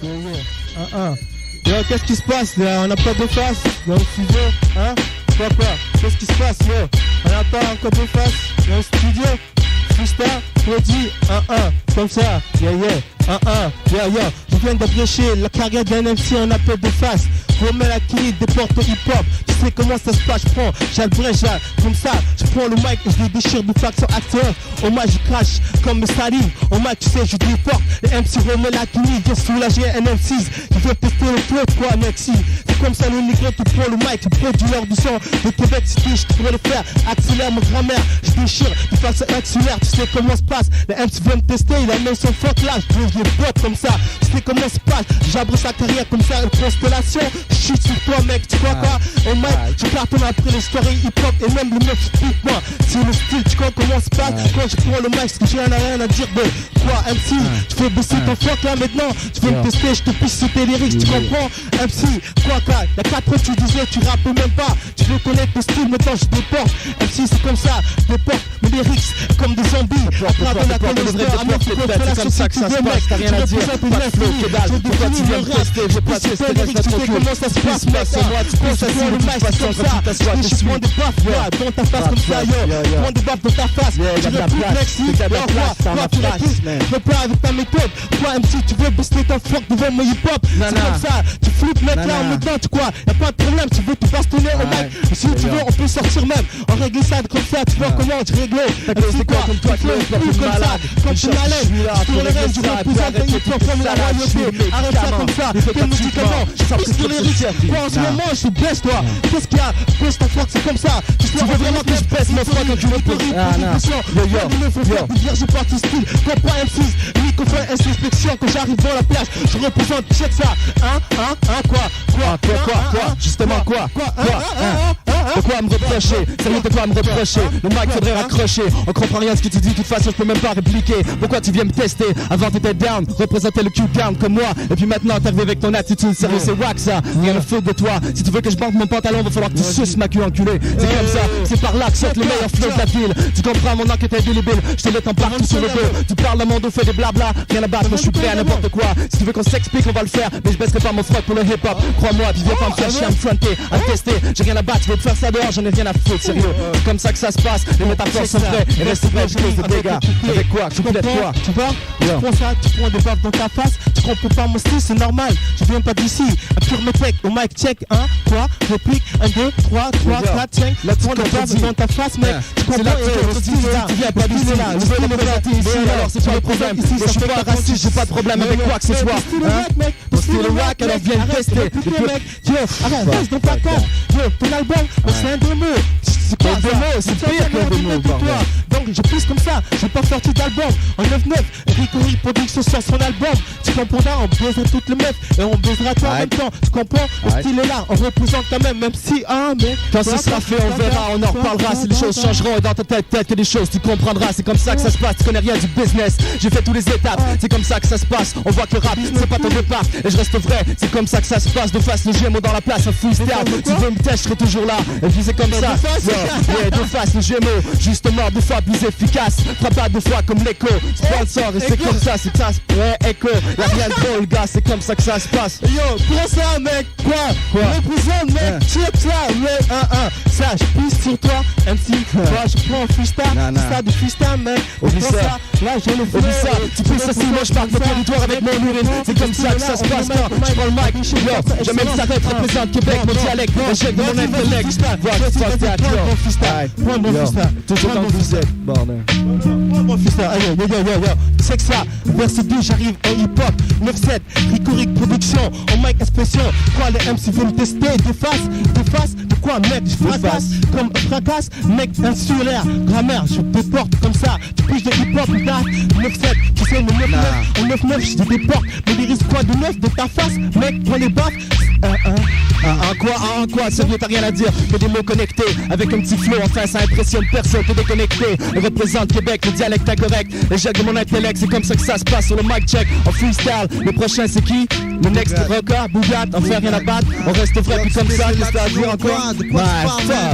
Yo, qu'est-ce qui se passe là? On n'a pas de face dans le studio, hein? Quoi? Qu'est-ce qui se passe, yo? On n'a pas encore de face dans le studio? Freestyle, Freddy, comme ça, yeah, je viens d'abrécher la carrière d'un MC en appel de face. Remets la clé des portes hip-hop. Tu sais comment ça se passe, j'abrège comme ça. Je prends le mic et je le déchire de faction acteur. Au mic je crache comme Salim. Au mic tu sais je dis fort. Les MC remet la clé, viens soulager un M6. Je veux tester le flow, quoi merci. C'est comme ça le négro, tu prends le mic, tu produis l'heure du son. De Québec City, je pourrais le faire. Accélère mon grammaire, je déchire de faction accélère. Tu sais comment ça se passe. Les MC veulent me tester, il a même son fuck là. Je bouge les potes comme ça. Tu sais comment ça se passe. J'abrège sa carrière comme ça, une constellation. Je suis sur toi mec, tu crois quoi? Au mic, je cartonne après les soirées hip-hop et même le meuf pique moi. C'est le style, tu crois comment ça se passe? Quand je prends le mic, parce que j'ai rien à dire de quoi MC, tu fais baisser ton fuck là maintenant. Tu veux me tester, je te pisse sur tes lyrics, tu comprends? MC, quoi, y'a 4 ans tu disais, tu rappes même pas. Tu veux connaître le style, maintenant je déporte. MC c'est comme ça, je déporte mes lyrics comme des zombies. Après la colère, c'est comme ça que ça se passe, t'as rien à dire. Pas de flow, que dalle, pourquoi tu viens me tester? J'ai pas testé, laisse-la tranquille. Ça se passe, mec, c'est moi, tu penses assis, de toute façon, quand tu t'assois, t'es je prends des baffes, dans ta face comme ça, yo. Je prends des baffes dans ta face. Je réfléchis, t'as de la place, t'as ma place, man. Je pas avec ta méthode. Toi, MC, tu veux booster ton fuck devant mon hip-hop. C'est comme ça, tu flippes, mec, là, en dedans, tu crois. Y'a pas de problème, tu veux te bastonner au mec. Si tu veux, on peut sortir même. On règle ça comme ça, tu vois comment je règle. C'est quoi comme toi, Claude, comme malade. Comme tu m'as l'aide, pour les rêves, je représente ton hip-hop comme la royauté. Arrête ça comme ça, quel médicament. Je pisse sur les risques. Quoi, en ce moment, je suis baisse, toi. Qu'est-ce qu'il y a? Baisse ta fuck, c'est comme ça. Tu veux vraiment que je baisse mon fuck quand tu veux pas dire, j'ai pas de style. Quand pas M6, microphone, inspection. Quand j'arrive dans la plage, je représente, check ça. Quoi? Justement quoi? De quoi me reprocher? Sérieux, de quoi me reprocher? Le mic faudrait raccrocher. On comprend rien à ce que tu dis, de toute façon je peux même pas répliquer. Pourquoi tu viens me tester? Avant t'étais down, représentais le Q-down comme moi. Et puis maintenant t'es arrivé avec ton attitude, sérieux c'est wack ça. Rien à foutre de toi. Si tu veux que je banque mon pantalon, va falloir que tu suces ma queue enculée. C'est comme ça, c'est par là que sortent les meilleurs flows de la ville. Tu comprends mon enquête indélébile, je te mets en partout sur le dos. Tu parles de mon dos, fais des blabla, rien à battre, moi je suis prêt à n'importe quoi. Si tu veux qu'on s'explique, on va le faire. Mais je baisserai pas mon froc pour le hip-hop. Crois-moi, puis viens pas me faire chier à me fronter, à me tester. J'ai rien à battre, tu veux te faire ça dehors, j'en ai rien à foutre, sérieux. C'est comme ça que ça se passe, les métaphores sont vraies. Et reste vrai, je cause des dégâts. Avec quoi? Tu complètes quoi? Tu vois? Tu prends ça, tu prends des baffes dans ta face. Tu comprends pas mon style, c'est normal. Je viens pas d'ici. Un pur mec, au mic check, quoi? Réplique, 1, 2, 3, 4, 5. Là, tu prends des baffes dans ta face, mec. Tu comprends le style là. Tu viens pas d'ici là. Je veux me présenter ici, alors c'est pas le problème. Je suis pas raciste, j'ai pas de problème avec quoi que ce soit. Mon style rock, alors viens le tester. Yo, arrête, reste dans ta carte. Yo, ton album, c'est un démo. C'est quoi ça? C'est pire qu'un démo, donc je pousse comme ça, j'ai pas sorti d'album. En 9-9, Ricory Production sort son album. Tu comprendras, on baisera toutes les meufs et on baisera toi en même temps. Tu comprends? Le style est là, on représente quand même si mais quand ce sera fait, on verra, on en reparlera. Si les choses changeront et dans ta tête, peut-être que des choses tu comprendras. C'est comme ça que ça se passe, tu connais rien du business. J'ai fait toutes les étapes, c'est comme ça que ça se passe. On voit que le rap, c'est pas ton départ. Et je reste vrai, c'est comme ça que ça se passe. De face, le Gémeaux dans la place, un freestyle. Tu veux me tester, je serai toujours là. Et puis c'est comme ça. De face, le Gémeaux, justement, deux fois plus efficace. Frappe pas deux fois comme l'écho. Sponsor, et c'est comme ça, c'est ça. Ouais, écho. Y'a rien de drôle, gars, c'est comme ça que ça se passe. Yo, prends ça, mec. Quoi? Représente, mec. Check ça, ouais, ça, je pisse sur toi, MC. Toi, je prends un freestyle. C'est ça, du freestyle, mec. Oublie ça. Là, j'ai le Oublie ça. Tu pisses assis, moi je parle de territoire avec mon urine. C'est comme ça que ça se passe quand je prends le mic. Yo, jamais le s'arrête, représente Québec, mon dialecte. Échec de mon intellect. Voilà, fuck that, yo. Prends mon freestyle. Toujours dans le musette, bordel. Prends mon freestyle. Allez, yo. C'est que ça. Verset 2, j'arrive en hip-hop. 9-7, Ricoric Production. En mic expression. Quoi, les MC veulent tester? De face. De quoi, mec? Je fracasse. Comme fracasse, mec, insulaire. Grammaire, je te porte comme ça. Tu piges de hip-hop, date. 9-7, tu sais, le 9-9. En 9-9, je te déporte. Mais les risques quoi de 9 de ta face? Mec, prends les baffes. Quoi, sérieux, t'as rien à dire, que des mots connectés, avec un petit flow, enfin ça impressionne personne, t'es déconnecté, je représente Québec, le dialecte incorrect, et j'ai de mon intellect, c'est comme ça que ça se passe sur le mic check, en freestyle, le prochain c'est qui? Le next Roca, Bougat, on fait rien à battre, on reste vrai, puis comme ça, qu'est-ce que t'as à dire encore?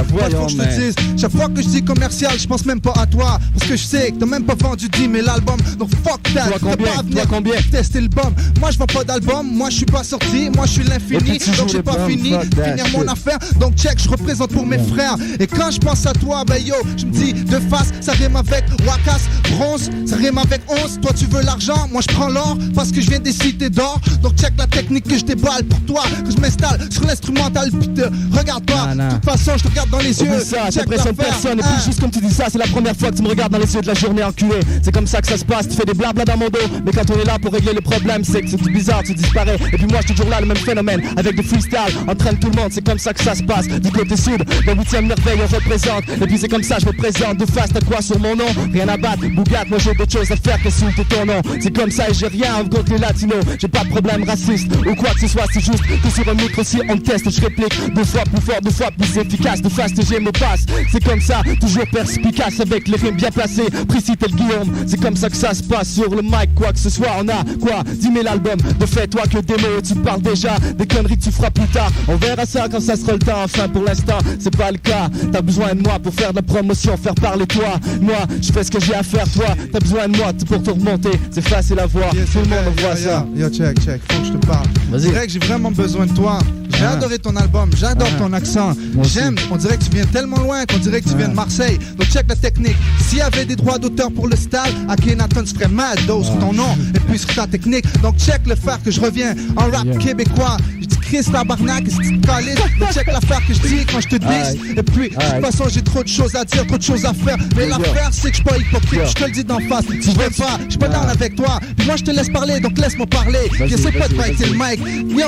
Voyons, je te dise, chaque fois que je dis commercial, je pense même pas à toi, parce que je sais que t'as même pas vendu 10 000 albums, donc fuck that, Toi combien? tester le bomb, moi je vends pas d'album, moi je suis pas sorti, moi je suis l'infini, donc j'ai pas fini de finir mon affaire. Donc check, je représente pour mes frères. Et quand je pense à toi, ben yo, je me dis de face, ça rime avec Wakas, bronze, ça rime avec 11. Toi tu veux l'argent, moi je prends l'or, parce que je viens des cités d'or. Donc check la technique que je déballe pour toi, que je m'installe sur l'instrumental, putain, regarde pas. De toute façon, je te regarde dans les yeux. Ça, t'impressionnes personne. Et puis juste comme tu dis ça, c'est la première fois que tu me regardes dans les yeux de la journée enculé. C'est comme ça que ça se passe, tu fais des blabla dans mon dos. Mais quand on est là pour régler le problème, c'est que c'est tout bizarre, tu disparais. Et puis moi je suis toujours là, le même phénomène, avec des freestyles, entraîne tout le monde, c'est comme ça que ça se passe. Du côté sud, le 8ème merveille, on représente. Et puis c'est comme ça, je me présente de face, t'as quoi sur mon nom? Rien à battre, Bougat, moi j'ai d'autres choses à faire qu'insulter ton nom. C'est comme ça et j'ai rien contre les latinos. J'ai pas de problème raciste ou quoi que ce soit, c'est juste que sur un micro si on teste, je réplique 2 fois plus fort, 2 fois plus efficace, de face j'ai mon passe. C'est comme ça, toujours perspicace avec les rimes bien placées, précis tel Guillaume. C'est comme ça que ça se passe sur le mic, quoi que ce soit. On a quoi, 10 000 albums, de fait toi que des mots, tu parles déjà des conneries que tu feras plus tard. On verra ça quand ça sera le temps, enfin pour l'instant c'est pas le cas. T'as besoin de moi pour faire de la promotion, faire parler toi. Moi, je fais ce que j'ai à faire, toi t'as besoin de moi pour te remonter, c'est facile à voir, tout le monde voit ça. Yo, check, faut que je te parle. C'est vrai que j'ai vraiment besoin de toi. J'ai adoré ton album, j'adore ton accent. J'aime, on dirait que tu viens tellement loin qu'on dirait que tu viens de Marseille. Donc check la technique. S'il y avait des droits d'auteur pour le style, Akhenaton se ferait mal dos sur ton nom et puis sur ta technique. Donc check le faire que je reviens en rap québécois. Je dis Chris Tabarnak, c'est une calice. Donc check l'affaire que je dis quand je te dis. Et puis, de toute façon, j'ai trop de choses à dire, trop de choses à faire. Mais l'affaire, c'est que je suis pas hypocrite, je te le dis d'en face. Si je veux pas, je suis pas down avec toi. Puis moi, je te laisse parler, donc laisse-moi parler. J'essaie pas de fighter le mic. Yo,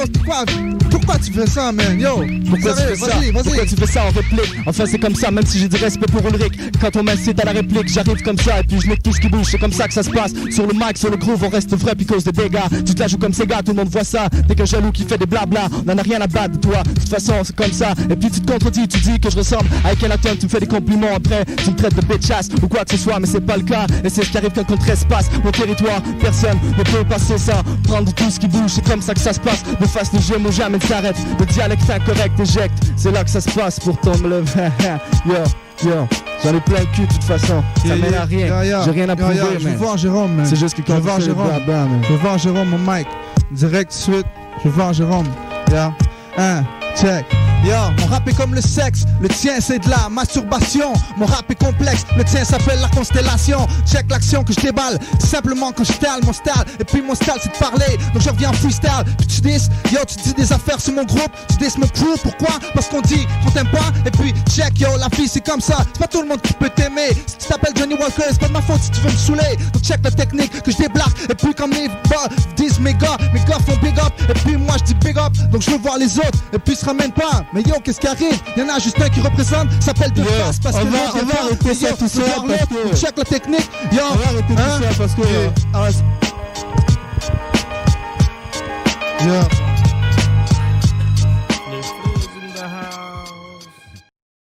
pourquoi tu fais ça, man? Yo, pourquoi tu fais ça? Pourquoi tu fais ça en réplique? Enfin, c'est comme ça, même si j'ai du respect pour Ulrich. Quand on m'incite à la réplique, j'arrive comme ça et puis je nique tout ce qui bouge. C'est comme ça que ça se passe. Sur le mic, sur le groove, on reste vrai puis cause des dégâts. Tu te la joues comme ces gars, tout le monde voit ça. T'es qu'un jaloux qui fait des blabla. On en a rien à battre de toi. De toute façon, c'est comme ça. Et puis tu te contredis, tu dis que je ressemble à Akhenaton. Tu me fais des compliments après. Tu me traites de bitchass ou quoi que ce soit, mais c'est pas le cas. Et c'est ce qui arrive quand on trespasse mon territoire. Personne ne peut passer sans prendre tout ce qui bouge. C'est comme ça que ça se passe. Ne fasse le jeu, mon jamais ne s'arrête. Le dialecte incorrect éjecte. C'est là que ça se passe pour tomber le Yo, j'en ai plein le cul de toute façon. Ça mène à rien. J'ai rien à prouver, je veux voir Jérôme, man. C'est juste que quand je veux voir Jérôme. Je veux voir Jérôme, mon mic. Direct suite. Je veux voir Jérôme. Check. Yo, mon rap est comme le sexe, le tien c'est de la masturbation. Mon rap est complexe, le tien s'appelle la constellation. Check l'action que je déballe, simplement quand je style mon style. Et puis mon style c'est de parler, donc je reviens en freestyle. Puis tu dis, yo tu dis des affaires sur mon groupe, tu dis mon crew, pourquoi? Parce qu'on dit qu'on t'aime pas. Et puis check yo, la vie c'est comme ça, c'est pas tout le monde qui peut t'aimer. Si tu t'appelles Johnny Walker, c'est pas de ma faute si tu veux me saouler. Donc check la technique que je débarque. Et puis comme les bas disent mes gars font big up. Et puis moi je dis big up, donc je veux voir les autres. Et puis se ramène pas. Mais yo, qu'est-ce qui arrive? Y'en a juste un qui représente, s'appelle De Face parce que on va arrêter ça tout ça parce que... Check la technique, yo. On va arrêter tout ça parce que... Yo.